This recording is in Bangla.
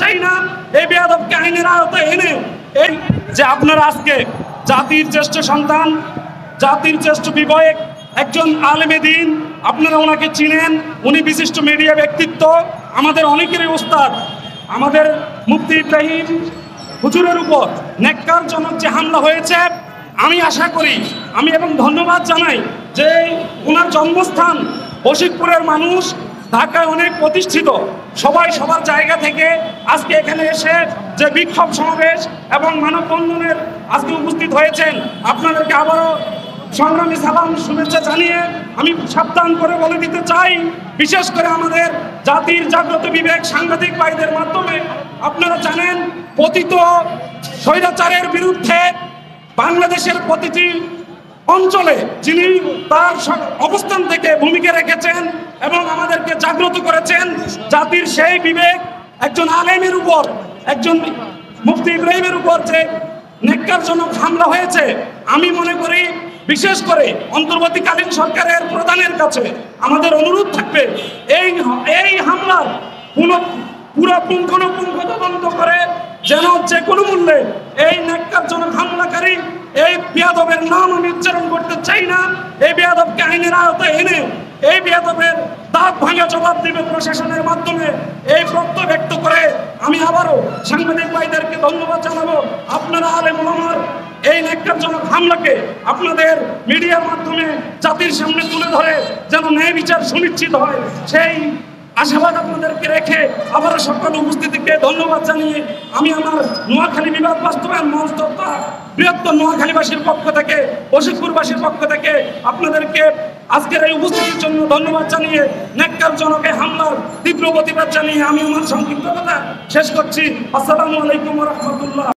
চাই না। এই বেয়াদবকে আইনের আওতায় এনে এই যে আপনারা আজকে জাতির শ্রেষ্ঠ সন্তান, জাতির শ্রেষ্ঠ বিবেক, একজন আলেমে দ্বীন, আপনারা ওনাকে চিনেন, উনি বিশিষ্ট মিডিয়া ব্যক্তিত্ব, আমাদের অনেকেরই ওস্তাদ, আমাদের মুফতি ইব্রাহিম হুজুরের উপর ন্যাক্কারজনক যে হামলা হয়েছে, আমি আশা করি এবং ধন্যবাদ জানাই যে ওনার জন্মস্থান রশিদপুরের মানুষ ঢাকায় অনেক প্রতিষ্ঠিত, সবাই সবার জায়গা থেকে আজকে এখানে এসে যে বিক্ষোভ সমাবেশ এবং মানববন্ধনের আজকে উপস্থিত হয়েছেন, আপনাদেরকে আবারও সংগ্রামী সালাম শুভেচ্ছা জানিয়ে আমি সাবধান করে বলে দিতে চাই, বিশেষ করে আমাদের জাতির জাগ্রত বিবেক সাংবাদিক ভাইদের মাধ্যমে আপনারা জানেন পতিত স্বৈরাচারের বিরুদ্ধে বাংলাদেশের প্রতিটি অঞ্চলে যিনি তার অবস্থান থেকে ভূমিকা রেখেছেন এবং আমাদেরকে জাগ্রত করেছেন, জাতির সেই বিবেক একজন আলেমের উপর, একজন মুফতি ইব্রাহিমের উপর যে ন্যাক্কারজনক হামলা হয়েছে, আমি মনে করি বিশেষ করে অন্তর্বর্তীকালীন সরকারের প্রধানের কাছে আমাদের অনুরোধ থাকবে এই হামলার পুরো পুঙ্খানুপুঙ্খ তদন্ত করে যেন যে কোনো মূল্যে এই ন্যাক্কারজনক হামলাকারী এই বেয়াদবের নাম আমি উচ্চারণ করতে চাই না, এই বেয়াদবকে আইনের আওতায় এনে এই বেয়াদবের দাঁত ভাঙা জবাব দিবে প্রশাসনের মাধ্যমে, এই প্রত্যয় ব্যক্ত করে আমি আবারও সাংবাদিক ভাইদেরকে ধন্যবাদ জানাবো। আপনারা আলেম ওলামার এই ন্যাক্কারজনক হামলাকে আপনাদের মিডিয়ার মাধ্যমে জাতির সামনে তুলে ধরে যেন ন্যায় বিচার সুনিশ্চিত হয়, সেই আশাবাদ আপনাদেরকে রেখে আবারও সকল উপস্থিতিকে ধন্যবাদ জানিয়ে আমি আমার নোয়াখালী বিভাগ বাস্তবায়ন মঞ্চ তথা বৃহত্তর নোয়াখালীবাসীর পক্ষ থেকে, রশিদপুরবাসীর পক্ষ থেকে আপনাদেরকে আজকের এই উপস্থিতির জন্য ধন্যবাদ জানিয়ে ন্যাক্কারজনক হামলার তীব্র প্রতিবাদ জানিয়ে আমি আমার সংক্ষিপ্ত কথা শেষ করছি। আসসালামু আলাইকুম ওয়া রাহমাতুল্লাহ।